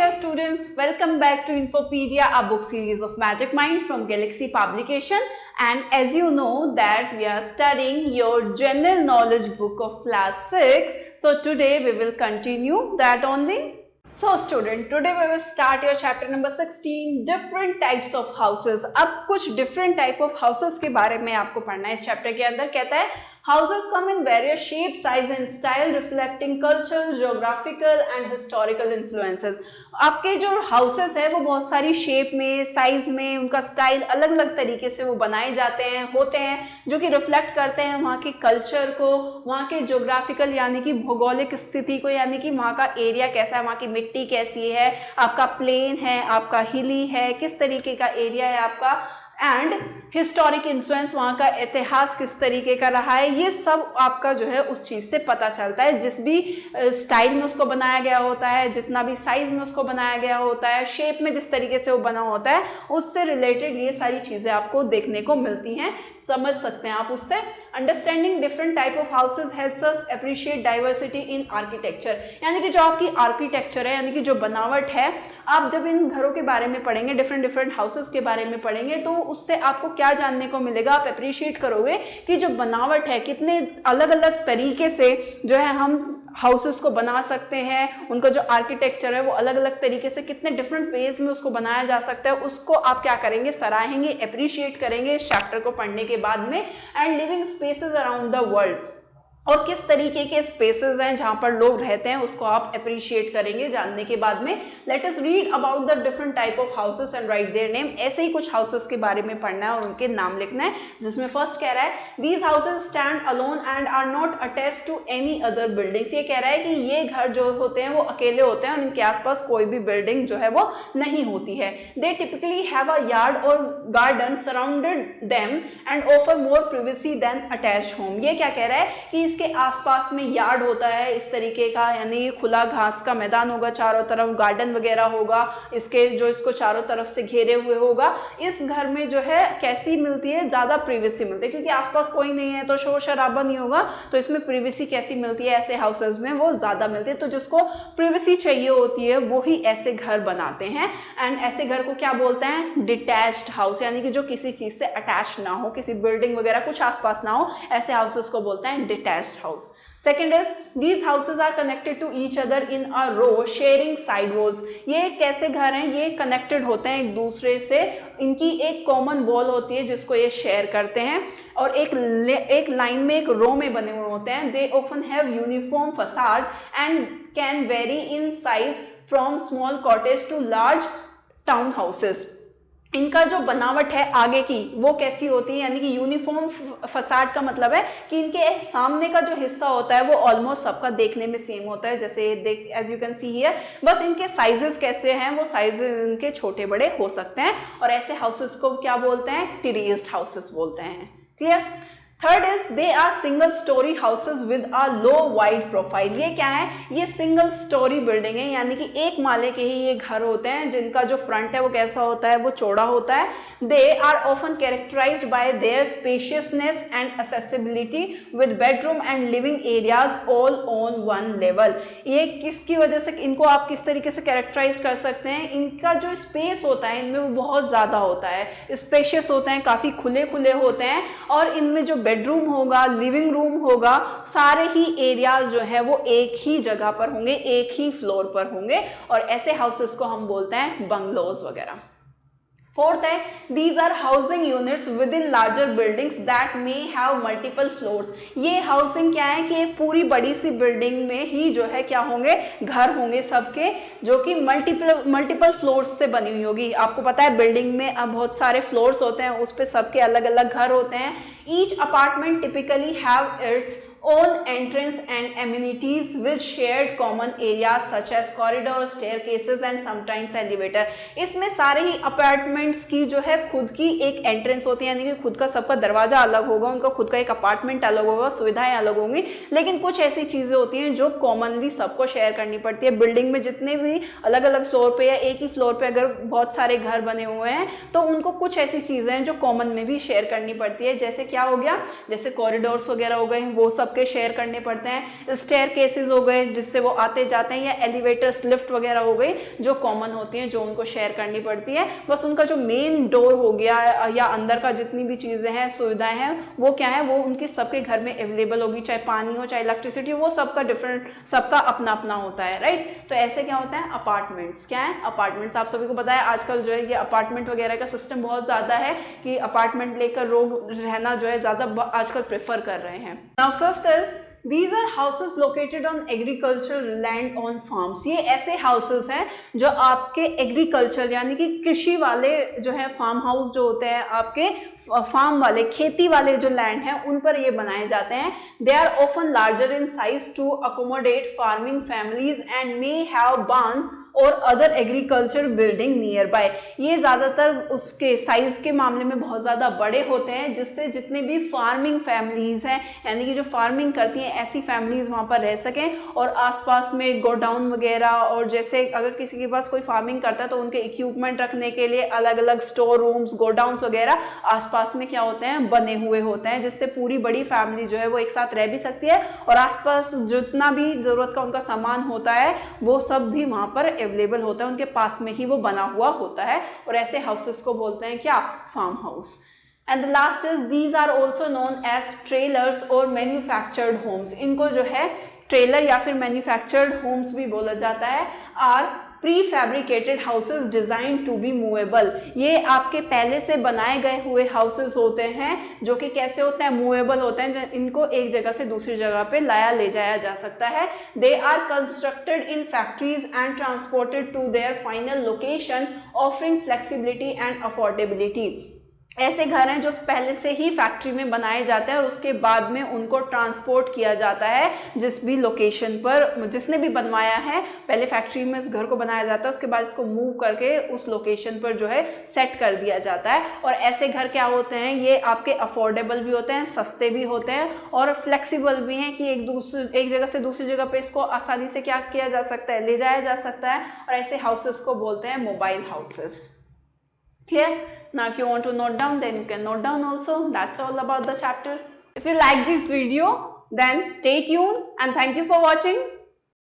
dear students, welcome back to Infopedia, a book series of Magic Mind from Galaxy Publication. And as you know that we are studying your general knowledge book of class 6. So today we will continue that only. So student, today we will start your chapter number 16, different types of houses. अब कुछ different type of houses के बारे में आपको पढ़ना है इस chapter के अंदर. कहता है houses come in various shape, size and style reflecting cultural, geographical and historical influences. आपके जो houses है वो बहुत सारी shape में, size में, उनका style अलग अलग तरीके से वो बनाए जाते हैं, होते हैं, जो कि reflect करते हैं वहाँ के culture को, वहाँ के geographical यानी कि भौगोलिक स्थिति को, यानी कि वहाँ का area कैसा है, वहाँ की मिट्टी कैसी है, आपका प्लेन है, आपका हिली है, किस तरीके का एरिया है आपका, एंड हिस्टोरिक इन्फ्लुएंस, वहाँ का इतिहास किस तरीके का रहा है, ये सब आपका जो है उस चीज़ से पता चलता है. जिस भी स्टाइल में उसको बनाया गया होता है, जितना भी साइज में उसको बनाया गया होता है, शेप में जिस तरीके से वो बना होता है, उससे रिलेटेड ये सारी चीज़ें आपको देखने को मिलती हैं, समझ सकते हैं आप उससे. Understanding different type of houses helps us appreciate diversity in architecture. यानी कि जो आपकी आर्किटेक्चर है, यानी कि जो बनावट है, आप जब इन घरों के बारे में पढ़ेंगे, डिफरेंट हाउसेज के बारे में पढ़ेंगे, तो उससे आपको क्या जानने को मिलेगा, आप अप्रिशिएट करोगे कि जो बनावट है, कितने अलग अलग तरीके से जो है हम हाउसेस को बना सकते हैं, उनका जो आर्किटेक्चर है वो अलग अलग तरीके से कितने डिफरेंट वेज में उसको बनाया जा सकता है, उसको आप क्या करेंगे, सराहेंगे, अप्रिशिएट करेंगे इस चैप्टर को पढ़ने के बाद में. And living spaces around the world, और किस तरीके के स्पेसेस हैं जहाँ पर लोग रहते हैं, उसको आप अप्रिशिएट करेंगे जानने के बाद में. Let us read about the different type of houses and right their name. ऐसे ही कुछ हाउसेस के बारे में पढ़ना है और उनके नाम लिखना है. जिसमें फर्स्ट कह रहा है these houses stand alone and are not attached to any other buildings. ये कह रहा है कि ये घर जो होते हैं वो अकेले होते हैं और इनके आसपास कोई भी बिल्डिंग जो है वो नहीं होती है. They typically have a yard और garden surrounded them and offer more privacy than attached home. ये क्या कह रहा है कि के आसपास में यार्ड होता है इस तरीके का, यानी खुला घास का मैदान होगा, चारों तरफ गार्डन वगैरह होगा, इसके जो इसको चारों तरफ से घेरे हुए होगा. इस घर में जो है कैसी मिलती है, ज़्यादा प्रिवेसी मिलती है, क्योंकि आसपास कोई नहीं है तो शोर शराबा नहीं होगा, तो इसमें प्रिवेसी कैसी मिलती है, ऐसे हाउसेज में वो ज़्यादा मिलती है. तो जिसको प्रिवेसी चाहिए होती है वो ही ऐसे घर बनाते हैं. एंड ऐसे घर को क्या बोलते हैं, डिटैच्ड हाउस, यानी कि जो किसी चीज़ से अटैच ना हो, किसी बिल्डिंग वगैरह कुछ आसपास ना हो, ऐसे हाउसेस को बोलते हैं detached house. Second is these houses are connected to each other in a row sharing side walls. ये कैसे घर हैं, ये कनेक्टेड होते हैं एक दूसरे से, इनकी एक कॉमन वॉल होती है जिसको ये शेयर करते हैं और एक लाइन में, एक रो में बने हुए होते हैं. They often have uniform facade and can vary in size from small cottage to large town houses. इनका जो बनावट है आगे की वो कैसी होती है, यानी कि यूनिफॉर्म फसाड का मतलब है कि इनके सामने का जो हिस्सा होता है वो ऑलमोस्ट सबका देखने में सेम होता है, जैसे देख as you can see here. बस इनके साइजेस कैसे हैं, वो साइजेस इनके छोटे बड़े हो सकते हैं. और ऐसे हाउसेस को क्या बोलते हैं, टेरेस्ड हाउसेस बोलते हैं. Clear. Third is they are single storey houses with a low wide profile. ये क्या है, ये सिंगल स्टोरी बिल्डिंग है, यानी कि एक माले के ही ये घर होते हैं जिनका जो फ्रंट है वो कैसा होता है, वो चौड़ा होता है. They are often characterised by their spaciousness and accessibility with bedroom and living areas all on one level. ये किसकी वजह से, इनको आप किस तरीके से कैरेक्टराइज कर सकते हैं, इनका जो स्पेस होता है इनमें वो बहुत ज़्यादा होता है, स्पेशियस होते हैं, काफ़ी खुले खुले होते हैं, और इनमें जो बेडरूम होगा, लिविंग रूम होगा, सारे ही एरियाज जो है वो एक ही जगह पर होंगे, एक ही फ्लोर पर होंगे, और ऐसे हाउसेस को हम बोलते हैं बंगलोज वगैरह. फोर्थ है these are housing units within larger buildings that may have multiple floors. ये हाउसिंग क्या है कि एक पूरी बड़ी सी बिल्डिंग में ही जो है क्या होंगे, घर होंगे सबके, जो कि मल्टीपल फ्लोर्स से बनी हुई होगी. आपको पता है बिल्डिंग में अब बहुत सारे फ्लोर्स होते हैं, उस पर सबके अलग अलग घर होते हैं. Each apartment typically have it's own entrance and amenities with shared common areas such as corridor, staircases and sometimes elevator. इसमें सारे ही अपार्टमेंट्स की जो है खुद की एक एंट्रेंस होती है, यानी कि खुद का सबका दरवाजा अलग होगा, उनका खुद का एक अपार्टमेंट अलग होगा, सुविधाएं अलग होंगी. लेकिन कुछ ऐसी चीजें होती हैं जो कॉमनली सबको शेयर करनी पड़ती है. बिल्डिंग में जितने भी अलग अलग फ्लोर पे या एक ही फ्लोर पे अगर बहुत सारे घर बने हुए हैं तो उनको कुछ ऐसी चीजें हैं जो कॉमन में भी शेयर करनी पड़ती है. जैसे क्या हो गया, जैसे कॉरिडोर्स वगैरह हो गए, वो सब सबके शेयर करने पड़ते हैं। स्टेयर केसेस हो गए जिससे वो आते जाते हैं, या एलिवेटर्स, लिफ्ट वगैरह हो गई जो कॉमन होती हैं, जो उनको शेयर करनी पड़ती है। बस उनका जो मेन डोर हो गया या अंदर का जितनी भी चीज़ें हैं, सुविधाएं हैं, वो क्या है, वो उनके सबके घर में अवेलेबल होगी, चाहे पानी हो चाहे इलेक्ट्रिसिटी हो, वो सबका डिफरेंट, सबका अपना अपना होता है, राइट। तो ऐसे क्या होता है, अपार्टमेंट्स। क्या है, अपार्टमेंट्स। आप सभी को पता है आजकल जो है ये अपार्टमेंट वगैरह का सिस्टम बहुत ज़्यादा है कि अपार्टमेंट लेकर लोग रहना जो है ज़्यादा आजकल प्रेफर कर रहे हैं। Now fifth is These are houses located on agricultural land on farms। ये ऐसे हाउसेस हैं जो आपके एग्रीकल्चर यानी कि कृषि वाले जो है, फार्म हाउस जो होते हैं आपके फार्म वाले, खेती वाले जो लैंड हैं उन पर ये बनाए जाते हैं। They are often larger in size to accommodate farming families and may have barn और other agriculture building nearby. ये ज़्यादातर उसके साइज के मामले में बहुत ज़्यादा बड़े होते हैं, जिससे जितने भी फार्मिंग फैमिलीज़ हैं यानी कि जो फार्मिंग करती हैं ऐसी फैमिलीज़ वहाँ पर रह सकें, और आसपास में गोडाउन वगैरह, और जैसे अगर किसी के पास कोई फार्मिंग करता है तो उनके इक्विपमेंट रखने के लिए अलग अलग स्टोर रूम्स, गोडाउन्स वगैरह आसपास में क्या होते हैं, बने हुए होते हैं, जिससे पूरी बड़ी फैमिली जो है वो एक साथ रह भी सकती है, और आसपास जितना भी ज़रूरत का उनका सामान होता है वो सब भी वहाँ पर अवेलेबल होता है, उनके पास में ही वो बना हुआ होता है। और ऐसे हाउसेस को बोलते हैं क्या, farm house. And the last is these are also known as trailers और मैन्युफैक्चर्ड होम्स। इनको जो है ट्रेलर या फिर मैन्युफैक्चर्ड होम्स भी बोला जाता है। Are prefabricated houses design to be movable. ये आपके पहले से बनाए गए हुए हाउसेज होते हैं जो कि कैसे होते हैं, मूवेबल होते हैं, इनको एक जगह से दूसरी जगह पे लाया ले जाया जा सकता है। They are constructed in factories and transported to their final location offering flexibility and affordability. ऐसे घर हैं जो पहले से ही फैक्ट्री में बनाए जाते हैं और उसके बाद में उनको ट्रांसपोर्ट किया जाता है जिस भी लोकेशन पर जिसने भी बनवाया है। पहले फैक्ट्री में इस घर को बनाया जाता है, उसके बाद इसको मूव करके उस लोकेशन पर जो है सेट कर दिया जाता है। और ऐसे घर क्या होते हैं, ये आपके अफोर्डेबल भी होते हैं, सस्ते भी होते हैं और फ्लेक्सिबल भी हैं कि एक जगह से दूसरी जगह पे इसको आसानी से क्या किया जा सकता है, ले जाया जा सकता है। और ऐसे हाउसेस को बोलते हैं mobile houses. Clear? Now if you want to note down, then you can note down also. That's all about the chapter. If you like this video, then stay tuned and thank you for watching.